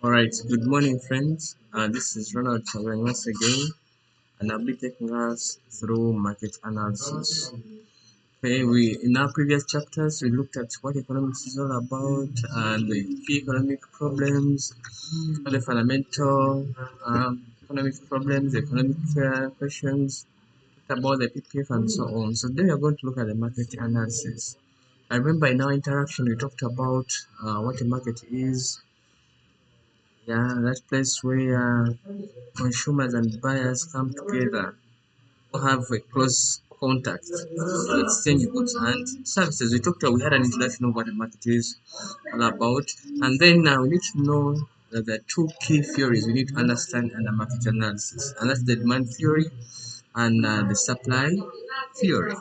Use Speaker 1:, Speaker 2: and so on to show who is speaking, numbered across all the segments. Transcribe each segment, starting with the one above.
Speaker 1: All right, good morning, friends. This is Ronald Chavang once again, and I'll be taking us through market analysis. Okay, we in our previous chapters we looked at what economics is all about and the key economic problems, the fundamental economic problems, the economic questions, about the PPF and so on. So today we are going to look at the market analysis. I remember in our interaction we talked about what a market is. Yeah, that place where consumers and buyers come together or have a close contact to exchange goods and services. We had an introduction of what the market is all about, and then now we need to know that there are two key theories we need to understand under market analysis, and that's the demand theory and the supply theory.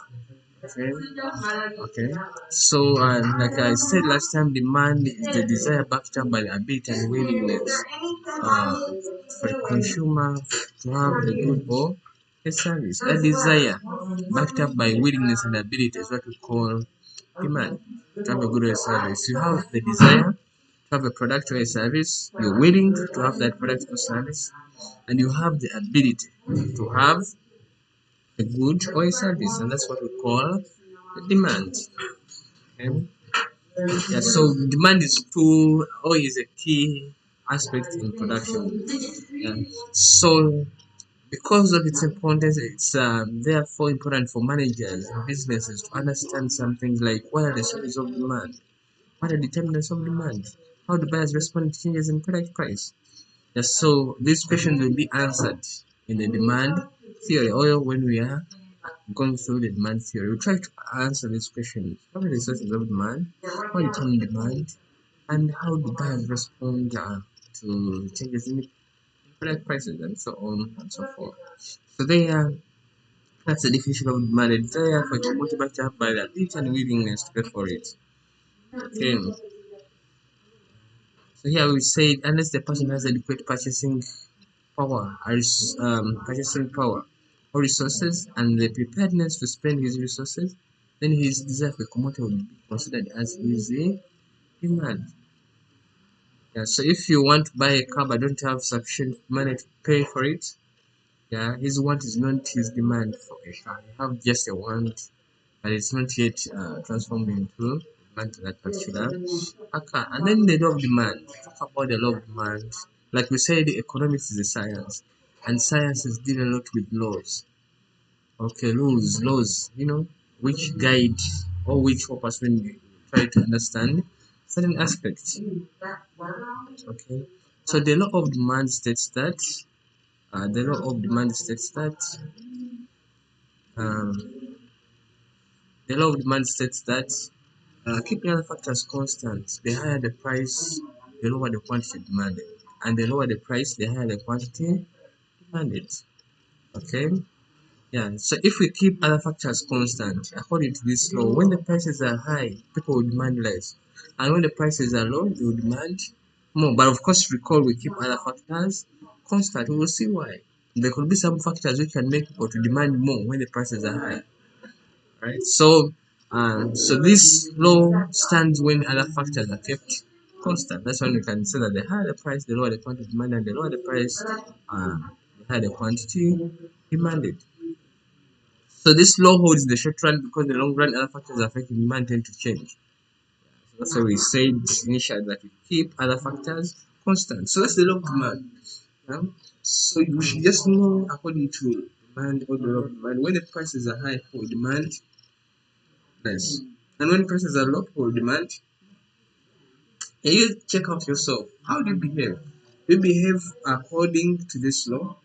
Speaker 1: Okay. Okay. So, like I said last time, demand is the desire backed up by the ability and willingness uh, for the consumer to have a good or a service. That desire backed up by willingness and ability is what we call demand. To have a good or a service, you have the desire to have a product or a service. You're willing to have that product or service, and you have the ability to have a good or a service, and that's what we call demand. Okay. Yeah, so demand is too always a key aspect in production. Yeah. So because of its importance, it's therefore important for managers and businesses to understand something like what are the sources of demand, what are the determinants of demand, how do buyers respond to changes in product price. Yeah, so these questions will be answered in the demand theory or when we are going through the demand theory. We try to answer these questions. What are the sources of demand? What determines demand? And how do buyers respond to changes in product prices and so on and so forth. So that's the definition of demand. A desire for a commodity backed up by the ability and willingness to pay for it. Okay. So here we say unless the person has adequate purchasing power or resources and the preparedness to spend his resources, then his desire for a commodity will be considered as his demand. Yeah, so if you want to buy a car but don't have sufficient money to pay for it, yeah, his want is not his demand for a car. You have just a want, but it's not yet transformed into demand to that particular car. And then the law of demand. Talk about the law of demand. Like we said, economics is a science, and sciences deal a lot with laws. Okay, laws, which guide or which help us when we try to understand certain aspects. Okay, so the law of demand states that um, the law of demand states that keeping other factors constant, the higher the price, the lower the quantity demanded, and the lower the price, the higher the quantity demanded. Okay. Yeah, so if we keep other factors constant, according to this law, when the prices are high, people will demand less. And when the prices are low, they will demand more. But of course, recall we keep other factors constant. We will see why. There could be some factors which can make people to demand more when the prices are high. Right? So this law stands when other factors are kept constant. That's when we can say that the higher the price, the lower the quantity demanded, and the lower the price, the higher the quantity demanded. So this law holds in the short run because in the long run other factors affecting demand tend to change. So that's why we said initially that we keep other factors constant. So that's the law of demand. Yeah? So you should just know according to demand or the law of demand. When the prices are high for demand, less. And when prices are low for demand, can you check out yourself? How do you behave? Do you behave according to this law?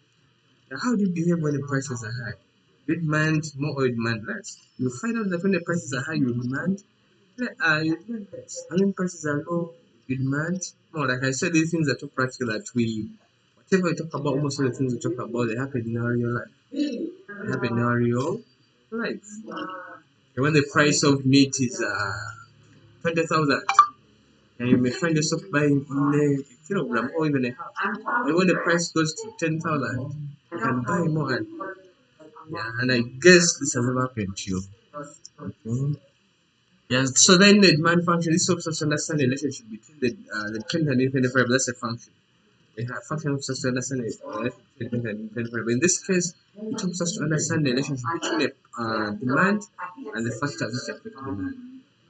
Speaker 1: How do you behave when the prices are high? You demand more or you demand less? You find out that when the prices are high, you demand less. And when prices are low, you demand more. Like I said, these things are too practical that whatever we talk about, almost all the things we talk about, they happen in our real life. They happen in our real life. And when the price of meat is 20,000, and you may find yourself buying a kilogram or even a half. And when the price goes to 10,000, you can buy more. And I guess this has never happened to you. Okay. Yeah, so then the demand function, this helps us understand the relationship between the trend and the variable. That's a function. The function helps us to understand it. In this case, it helps us to understand the relationship between demand and the factors which affect demand.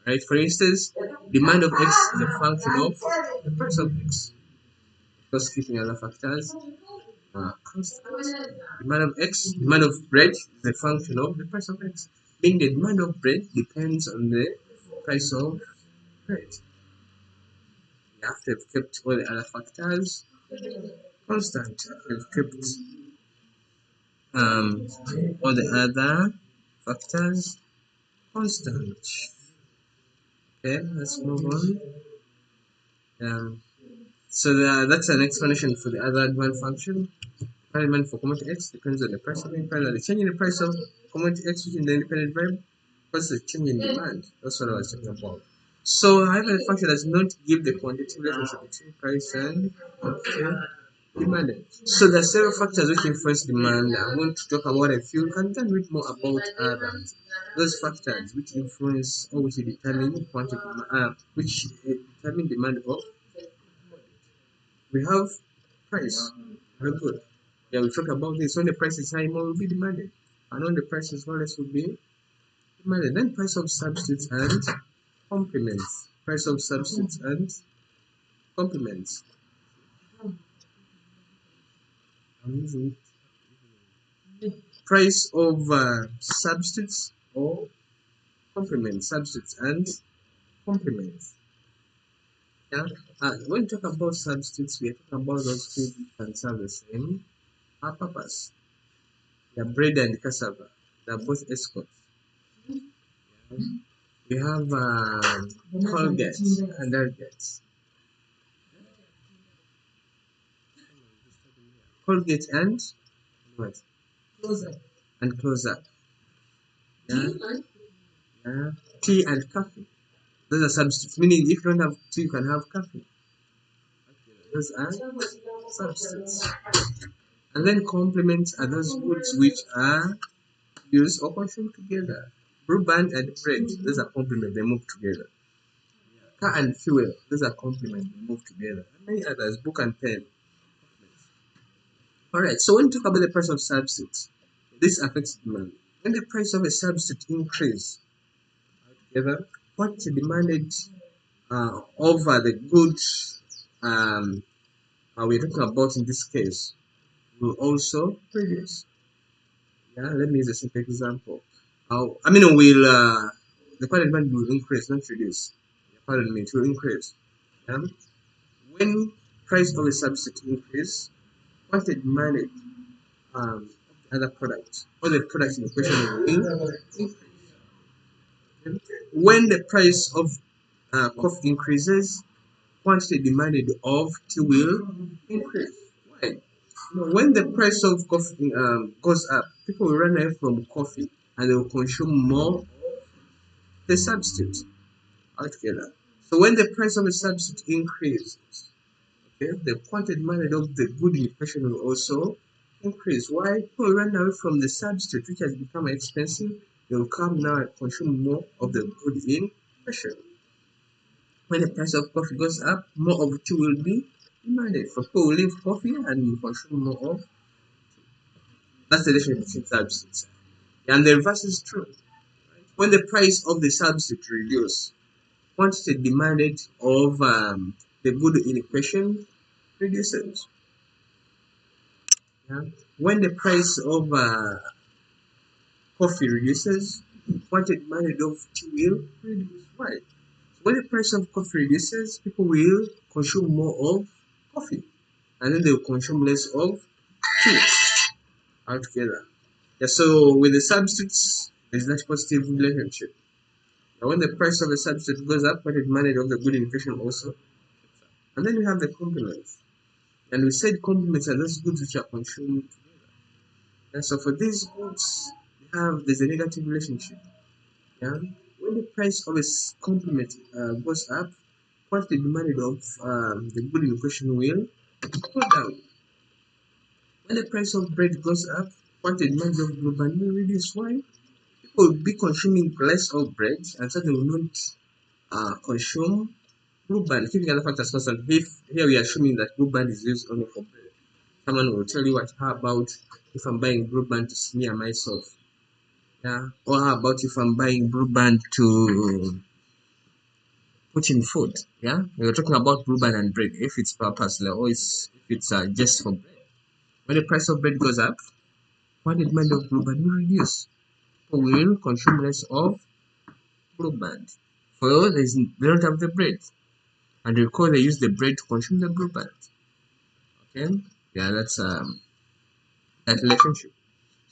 Speaker 1: Right? For instance, demand of X is a function of the price of X. Because keeping other factors constant. Demand of X, demand of bread is a function of the price of X. Meaning the demand of bread depends on the price of bread. You have to have kept all the other factors constant. We've kept all the other factors constant. Okay, let's move on. So that's an explanation for the other demand function. Demand for commodity X depends on the price of the change in the price of commodity X within the independent variable causes a change in demand. That's what I was talking about. So, however, the function does not give the quantitative relationship between price and demand. So, there are several factors which influence demand. I'm going to talk about a few. Can you read more about others? Those factors which influence or which determine quantity, which determine demand of. We have price. Very good. Yeah, we talk about this. When the price is high, more will be demanded, and when the price is low, less will be demanded. Then price of substitutes and complements. Price of substitutes and complements. Price of substitutes or complements. Substitutes and complements. Yeah. When we talk about substitutes, we are talking about those two which can serve the same purpose. Yeah, bread and cassava. They are both escorts. Yeah. We have Colgate and Colgate. Colgate and what? And Close-Up. Yeah. Yeah. Tea and coffee. Those are substitutes. Meaning, if you don't have tea, you can have coffee. Those are substitutes. And then complements are those goods which are used or consumed together. Brew band and bread, those are complements, they move together. Car and fuel, those are complements, they move together. And many others, book and pen. Alright, so when you talk about the price of substitutes, this affects demand. When the price of a substitute increases together, what is demanded over the goods we're talking about in this case will also reduce. Yeah, let me use a simple example. Will the quantity demand will increase, not reduce. Pardon me, it will increase. When price of a substitute increase, quantity demanded other products, or the products in question will increase. When the price of coffee increases, quantity demanded of tea will increase. Why? When the price of coffee goes up, people will run away from coffee and they will consume more of the substitute altogether. So when the price of a substitute increases, okay, the quantity demanded of the good in question will also increase. Why? People will run away from the substitute which has become expensive. They will come now and consume more of the good in question. When the price of coffee goes up, more of tea will be demanded. For people will leave coffee and will consume more of tea. That's the relationship between substitutes. And the reverse is true. When the price of the substitute reduces, quantity demanded of the good in question reduces. Yeah? When the price of coffee reduces, quantity demanded of tea will reduce. Why? When the price of coffee reduces, people will consume more of coffee, and then they will consume less of tea altogether. Yeah, so with the substitutes, there's that positive relationship. Now, when the price of a substitute goes up, quantity demanded of the good in question also. And then we have the complements. And we said complements are those goods which are consumed together. And so for these goods, there's a negative relationship. Yeah? When the price of a complement goes up, quantity demanded of the good in question will go down. When the price of bread goes up, quantity demanded of global will reduce. Why? People will be consuming less of bread, and so they will not consume group band, keeping other factors constant. If here we are assuming that group band is used only for bread, someone will tell you what, how about if I'm buying group band to smear myself? Yeah. Or how about if I'm buying group band to put in food? Yeah. We're talking about group band and bread. If it's purposely or if it's just for bread. When the price of bread goes up, what the demand of group band will reduce. People will consume less of group band. For those, they don't have the bread. And recall they use the bread to consume the group band. Okay? Yeah, that's that relationship.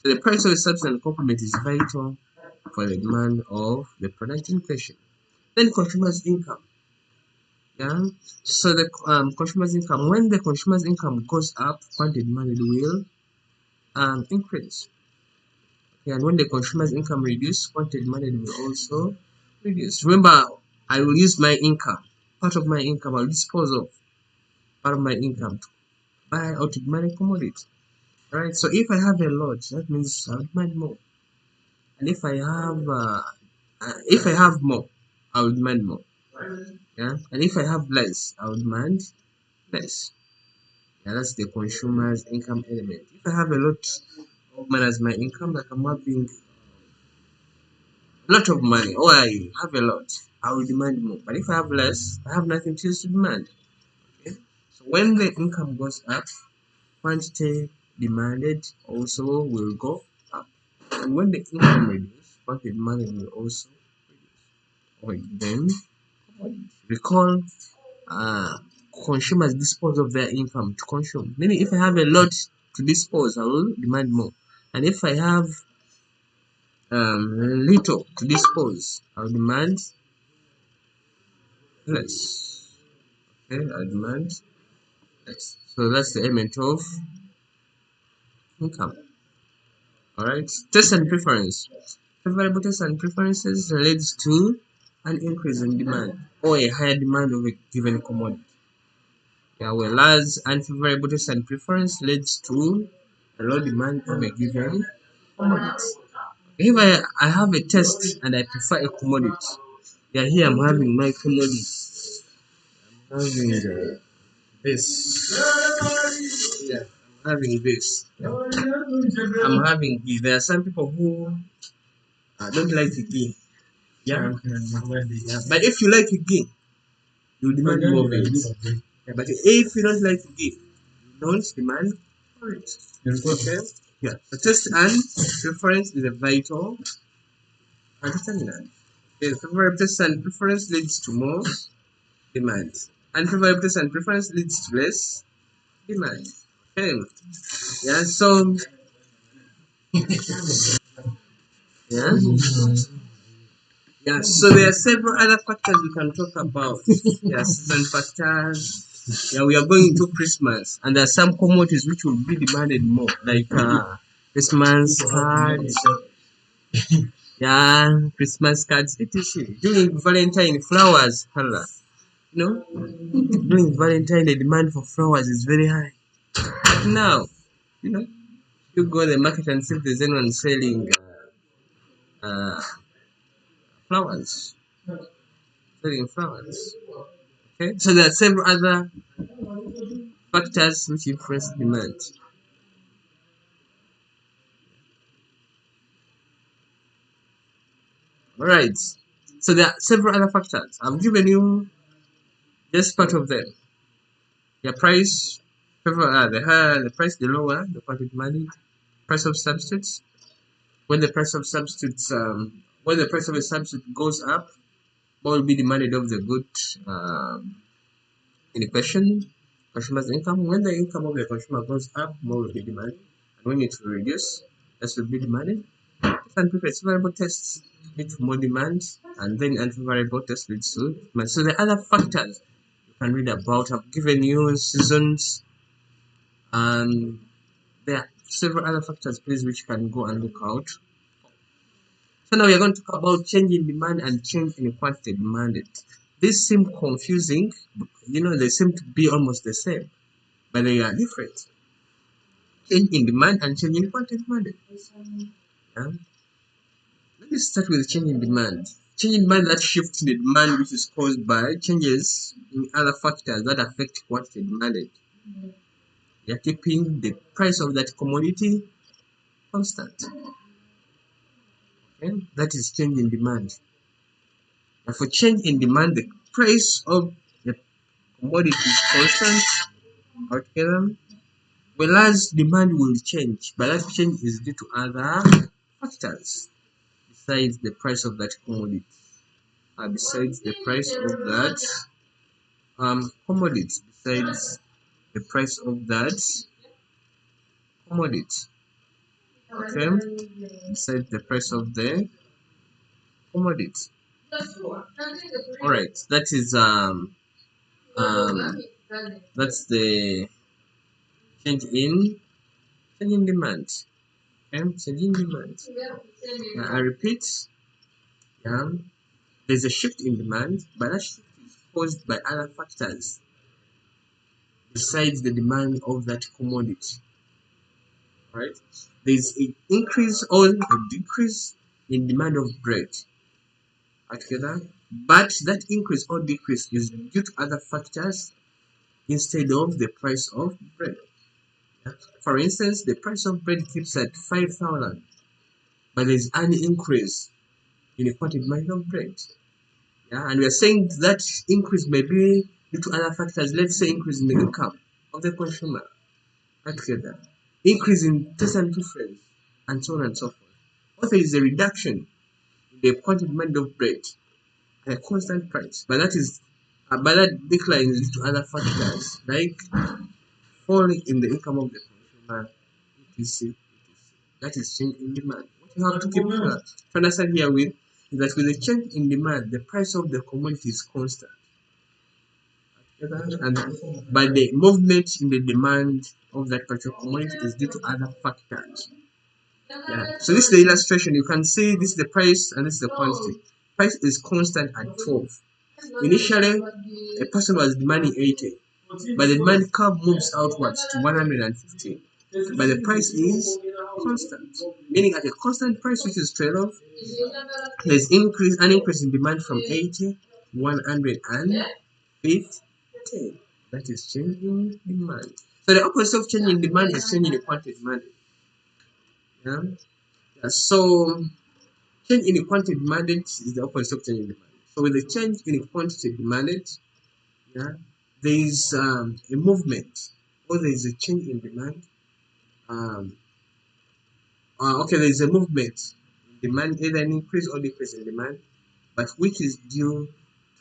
Speaker 1: So the price of a substance complement is vital for the demand of the product in question. Then consumer's income. Yeah. So the consumer's income, when the consumer's income goes up, quantity demanded will increase. Okay, and when the consumer's income reduces, quantity demanded will also reduce. Remember, I will use my income, part of my income, I'll dispose of part of my income to buy or to demand a commodity. Right. So if I have a lot, that means I'll demand more. And if I have more, I will demand more. Yeah. And if I have less, I will demand less. Yeah, that's the consumer's income element. If I have a lot of money as my income, like I'm having a lot of money, or I have a lot, I will demand more. But if I have less, I have nothing to use to demand. Okay? So when the income goes up, quantity demanded also will go up. And when the income reduces, quantity demanded will also reduce. Then recall consumers dispose of their income to consume. Meaning if I have a lot to dispose, I will demand more. And if I have little to dispose, I'll demand less. Okay, I'll demand less. So that's the element of income. Alright, taste and preference. Favorable taste and preferences leads to an increase in demand or a higher demand of a given commodity. Yeah, whereas unfavorable taste and preference leads to a low demand of a given commodity. If I have a taste and I prefer a commodity, yeah, here I'm having my commodity. I'm having this. Yeah, I'm having this. Yeah. I'm having ghee. There are some people who don't like the ghee. Yeah. Yeah. But if you like the ghee, you demand more of it. Yeah, but if you don't like the ghee, you don't demand for it. Okay? Yeah. So taste and preference is a vital determinant. Okay, favorable taste and preference leads to more demand. Unfavorable taste and preference leads to less demand. Okay. Yeah, so yeah. Yeah, so there are several other factors we can talk about. There are seven factors. Yeah, we are going into Christmas, and there are some commodities which will be demanded more, like Christmas cards. Yeah, Christmas cards, etc. During Valentine, flowers, hello. You know, during Valentine, the demand for flowers is very high. Now, you know, you go to the market and see if there's anyone selling uh, flowers. Selling flowers. Okay, so there are several other factors which influence demand. Alright, so there are several other factors. I've given you just part of them. Your price, the higher the price, the lower the quantity demanded. Price of substitutes. When the price of substitutes, when the price of a substitute goes up, more will be demanded of the good in the question. Consumer's income. When the income of the consumer goes up, more will be demanded. And when it will reduce, less will be demanded. Favorable tests lead to more demand, and then unfavorable tests leads to demand. So the other factors you can read about, I've given you seasons, and there are several other factors, please, which you can go and look out. So now we are going to talk about change in demand and change in quantity demanded. These seem confusing, they seem to be almost the same, but they are different. Change in demand and change in quantity demanded. Yeah? Let me start with change in demand. Change in demand, that shift in the demand which is caused by changes in other factors that affect quantity demanded. They are keeping the price of that commodity constant. Okay? That is change in demand. And for change in demand, the price of the commodity is constant altogether, whereas demand will change, but that change is due to other factors besides the price of that commodity. Besides the price of that commodity, besides the price of that commodity. Okay, besides the price of the commodity. All right, that is that's the change in demand. Okay, change in demand. I repeat, there's a shift in demand, but that shift is caused by other factors besides the demand of that commodity. Right? There's an increase or a decrease in demand of bread altogether, but that increase or decrease is due to other factors instead of the price of bread. For instance, the price of bread keeps at 5,000, but there's an increase in the quantity demand of bread. And we are saying that increase may be due to other factors. Let's say increase in the income of the consumer altogether, increase in taste and preference, and so on and so forth. Also, is a reduction in the quantity demand of bread at a constant price, but that decline is due to other factors like falling in the income of the consumer, etc. That is change in demand. What you have to keep to understand here with is that with the change in demand, the price of the commodity is constant. And by the movement in the demand of that particular commodity is due to other factors. So this is the illustration. You can see this is the price and this is the quantity. Price is constant at 12. Initially, a person was demanding 80, but the demand curve moves outwards to 150. But the price is constant, meaning at a constant price, which is trade-off, there's an increase in demand from 80 to 150. That is changing demand. So the opposite of changing demand is changing the quantity demanded. So change in the quantity demanded is the opposite of changing demand. So with the change in the quantity demanded, there is a movement or there is a change in demand. There is a movement in demand, either an increase or decrease in demand, but which is due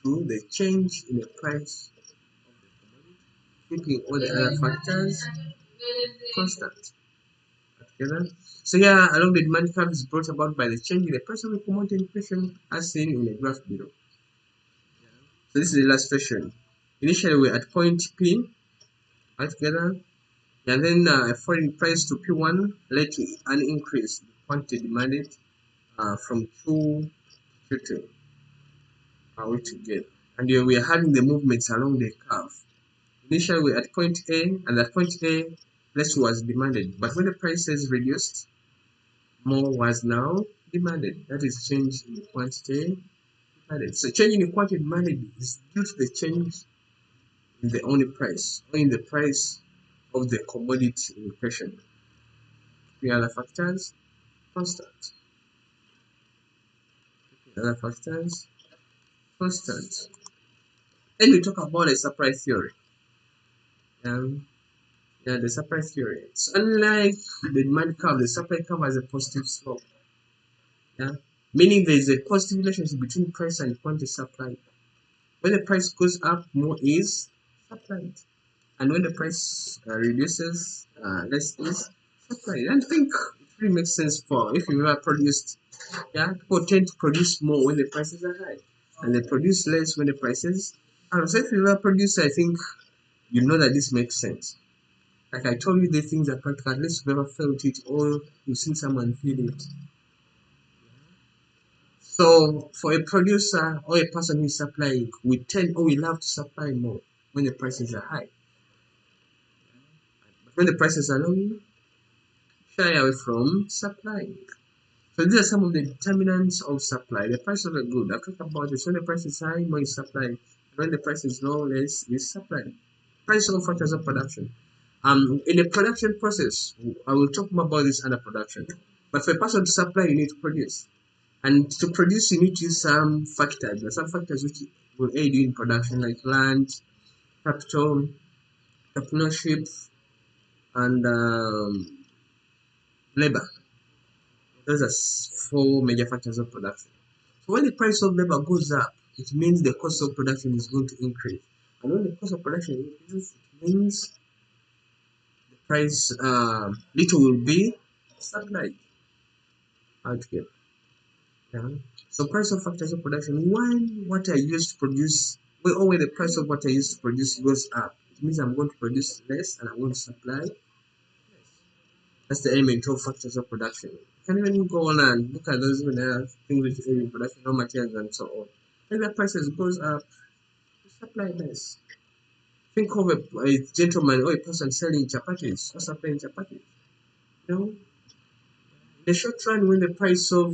Speaker 1: to the change in the price of the commodity, keeping all the other factors constant. So here, along the demand curve is brought about by the change in the price of the commodity in question, as seen in the graph below. So this is the illustration. Initially, we're at point P altogether, and then a falling price to P1 led to an increase in quantity demanded from 2 to 3, which we get. And here we are having the movements along the curve. Initially, we're at point A, and at point A, less was demanded. But when the prices reduced, more was now demanded. That is change in quantity demanded. So change in the quantity demanded is due to the change in the only price, or in the price of the commodity in question. The other factors constant. The other factors constant. Then we talk about the supply theory. The supply theory. So unlike the demand curve, the supply curve has a positive slope. Meaning there is a positive relationship between price and quantity supplied. When the price goes up, more is supplied, and when the price reduces, less is supplied. And I think it really makes sense for if you ever produced. People tend to produce more when the prices are high, and they produce less when the prices are low. So if you ever produce, I think you know that this makes sense. Like I told you, the things are practical unless you've ever felt it or you've seen someone feel it. So for a producer or a person who is supplying, we love to supply more when the prices are high. But when the prices are low, shy away from supplying. So these are some of the determinants of supply. The price of a good, I've talked about this. When the price is high, more is supply. When the price is low, less is supply. Price of factors of production. In the production process, I will talk more about this under production. But for a person to supply, you need to produce. And to produce, you need to use some factors. There are some factors which will aid you in production, like land, capital, entrepreneurship, and labor. Those are four major factors of production. So when the price of labor goes up, it means the cost of production is going to increase. And when the cost of production increases, it means the price little will be supplied altogether. Yeah. So price of factors of production. When what I used to produce, or when the price of what I used to produce goes up, it means I'm going to produce less and I'm going to supply. That's the element of factors of production. You can even go on and look at those things which aid in production, raw materials and so on. When the prices goes up, you supply less. Think of a gentleman or a person selling chapatis or supplying chapatis. You know, in the short run, when the price of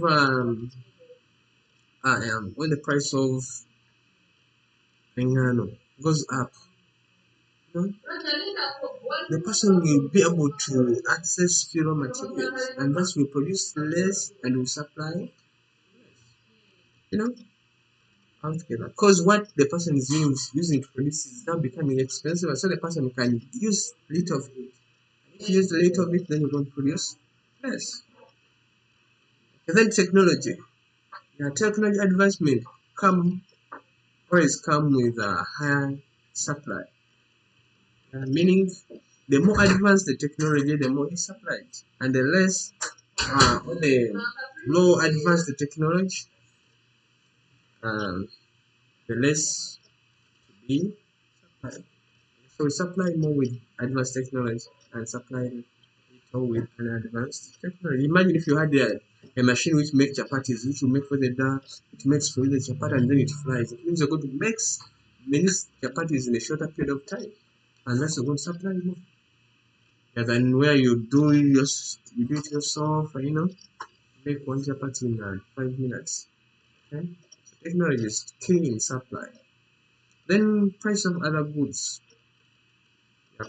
Speaker 1: goes up, you know, the person will be able to access fewer materials, and thus will produce less and will supply, you know, altogether. Because what the person is using to produce is now becoming expensive, so the person can use little of it. If you use a little of it, then you're going to produce less. And then technology. Yeah, technology advancement always come with a higher supply. Meaning, the more advanced the technology, the more is supplied, and the less or the low advanced the technology, the less to be supplied. So we supply more with advanced technology and supply little with unadvanced technology. Imagine if you had a machine which makes chapatis, which will make for the dough, it makes for the chapati and then it flies. It means you're going to make many chapatis in a shorter period of time, and that's you're going to supply more. And then where you do it yourself, make one chapati in 5 minutes. Okay? So technology is key in supply. Then price of other goods,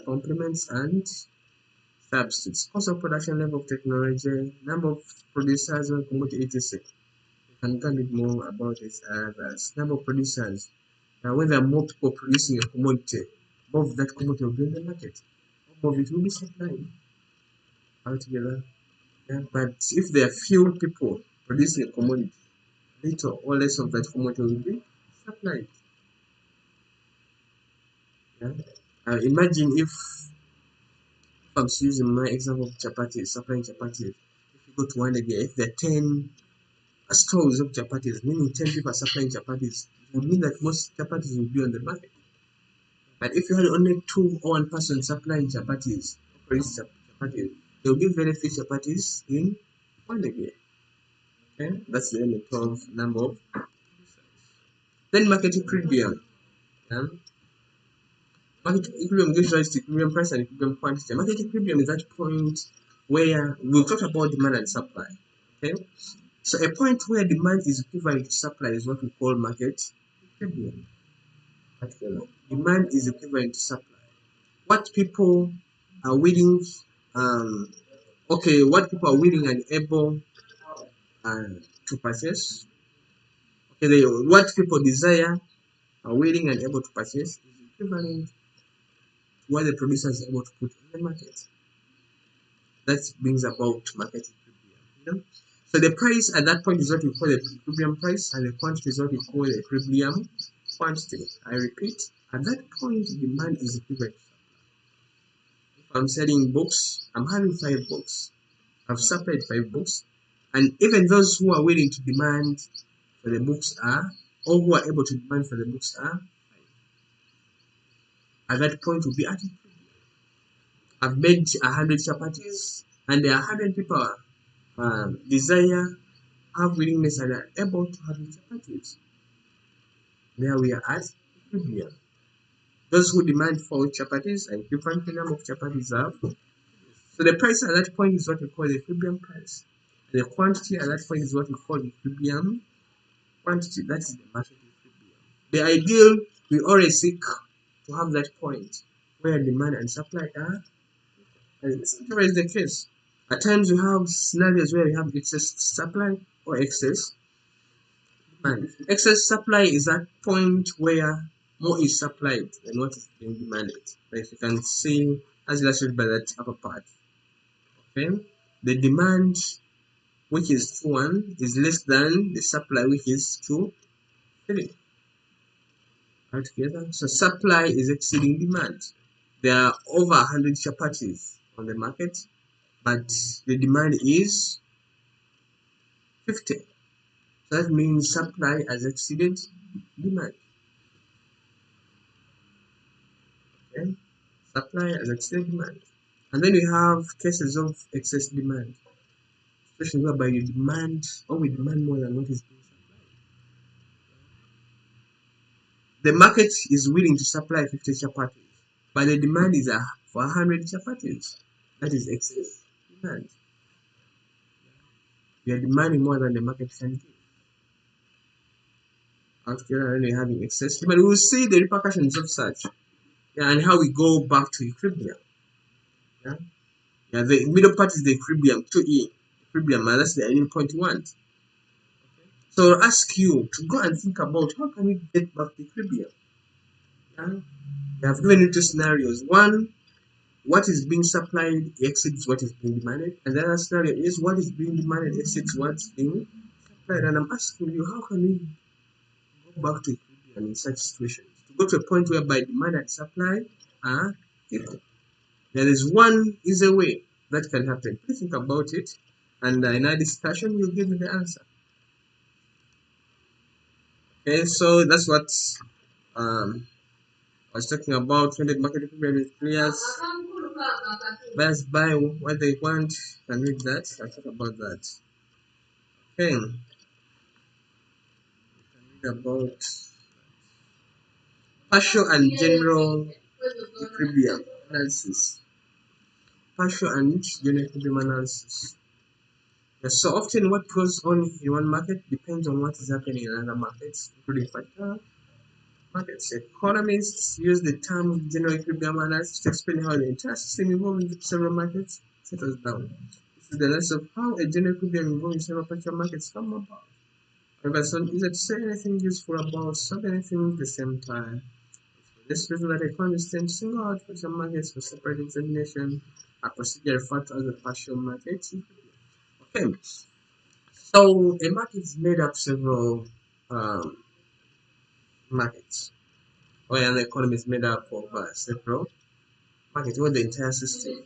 Speaker 1: complements and substitutes. Cost of production, level of technology, number of producers or commodity, etc. You can read more about this as number of producers. When there are more people producing a commodity, more of that commodity will be in the market. More of it will be supplied altogether. Yeah? But if there are few people producing a commodity, little or less of that commodity will be supplied. Yeah? Imagine if I'm using my example of chapatis, supplying chapatis. If you go to one again, if there are 10 stores of chapatis, meaning 10 people are supplying chapatis, it would mean that most chapatis will be on the market. But if you had only 2 or 1 person supplying chapatis, there will be very few chapatis in one again. Okay, that's the element of number of. Then market equilibrium. Market equilibrium gives rise to equilibrium price and equilibrium quantity. Market equilibrium is that point where we'll talk about demand and supply. Okay, so a point where demand is equivalent to supply is what we call market equilibrium. Demand is equivalent to supply. What people are willing, what people are willing and able to purchase. Okay, what people desire, are willing and able to purchase is equivalent to what the producer is able to put in the market. That brings about market equilibrium. So the price at that point is what we call the equilibrium price, and the quantity is what we call the equilibrium quantity. I repeat, at that point, demand is equivalent. If I'm selling books, I'm having 5 books. I've supplied 5 books, and even those who are willing to demand for the books are, or who are able to demand for the books are, at that point will be at equilibrium. I've made 100 chapatis, and there are 100 people desire, have willingness, and are able to have the chapatis. There we are at equilibrium. Those who demand 4 chapatis and different number of chapatis have. So the price at that point is what we call the equilibrium price. The The quantity at that point is what we call equilibrium quantity. That is the market equilibrium. The ideal, we always seek to have that point where demand and supply are. And it's always the case. At times you have scenarios where you have excess supply or excess demand. Excess supply is that point where more is supplied than what is being demanded. Like you can see as illustrated by that upper part. Okay, the demand, which is 1, is less than the supply, which is 2, 3. All together, so supply is exceeding demand. There are over 100 chapatis on the market, but the demand is 50. So that means supply has exceeded demand. Okay, supply has exceeded demand. And then we have cases of excess demand, especially whereby you demand or we demand more than what is being supplied. The market is willing to supply 50 chapatis, but the demand is for 100 chapatis. That is excess demand. We are demanding more than the market can give. Altogether, when we're having excess demand, we will see the repercussions of such, and how we go back to equilibrium. The middle part is the equilibrium, 2E equilibrium, and that's the ending point you want. So I'll ask you to go and think about how can we get back to equilibrium. We have given you two scenarios. One, what is being supplied exceeds what is being demanded, and the other scenario is what is being demanded exceeds what's being supplied. And I'm asking you, how can we go back to equilibrium in such situations, to go to a point whereby demand and supply are equal? There is one easy way that can happen. Please think about it, and in our discussion you'll give me the answer. Okay, so that's what I was talking about. When the market equilibrium is clear, buyers buy what they want. Can read that. I'll talk about that. Okay, we can read about partial and general equilibrium analysis. Partial and general equilibrium analysis. So often what goes on in one market depends on what is happening in other markets, including factor markets. Economists use the term general equilibrium analysis to explain how the entire system involving several markets settles down. This is the analysis of how a general equilibrium involving several partial markets come about. However, it's not easy to say anything useful about so many things at the same time. For this reason that economists tend to single out partial markets for separate examination, a procedure referred to as a partial market equilibrium. Okay, so a market is made up of several markets, or an economy is made up of several markets, or the entire system.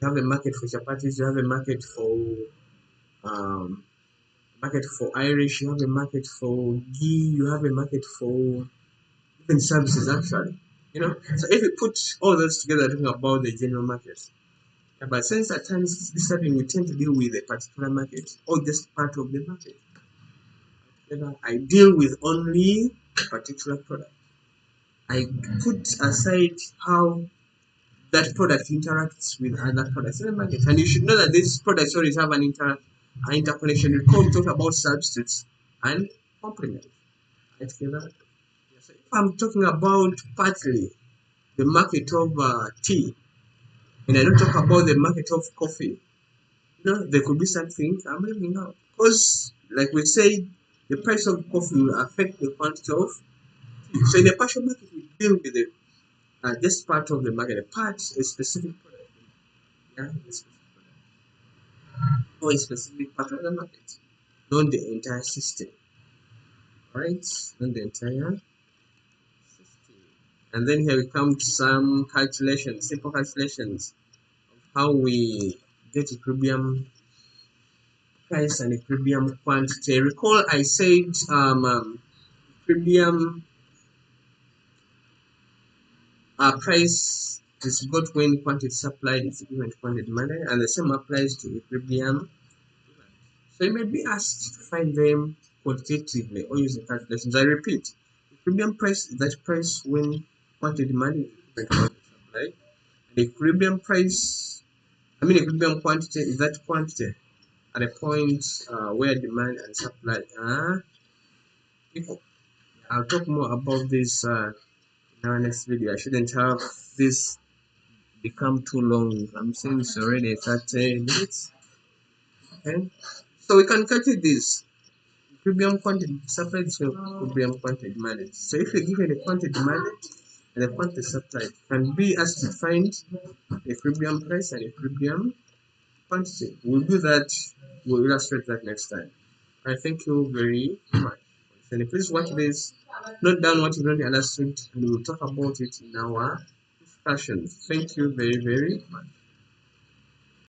Speaker 1: You have a market for chapatis, you have a market for Irish, you have a market for ghee, you have a market for even services actually. So if you put all those together, talking about the general market. But since at times this happening, we tend to deal with a particular market or just part of the market. I deal with only a particular product. I put aside how that product interacts with other products in the market. And you should know that these products always have an interconnection. We talk about substitutes and complements. Together. So if I'm talking about partly the market of tea, and I don't talk about the market of coffee, there could be something I'm leaving out. Because, like we say, the price of coffee will affect the quantity of tea. So in a partial market, we deal with it just part of the market, a specific product. Or a specific part of the market, not the entire system. Alright, not the entire system. And then here we come to some calculations, simple calculations of how we get equilibrium price and equilibrium quantity. Recall I said equilibrium price is got when quantity supplied is equivalent to quantity demanded, and the same applies to equilibrium. So you may be asked to find them quantitatively or using calculations. I repeat, equilibrium price is that price when quantity demanded is equivalent to quantity supplied. The equilibrium quantity is that quantity at a point where demand and supply are equal. I'll talk more about this in our next video. I shouldn't have this become too long. I'm saying it's already 30 minutes. Okay, so we can calculate this equilibrium quantity supplied to equilibrium quantity demanded. So if you given a quantity demanded and a quantity supplied, can be asked to find equilibrium price and equilibrium quantity. We'll do that. We'll illustrate that next time. I thank you very much. And please watch this, note down what you already understood, and we'll talk about it in our discussion. Thank you very, very much.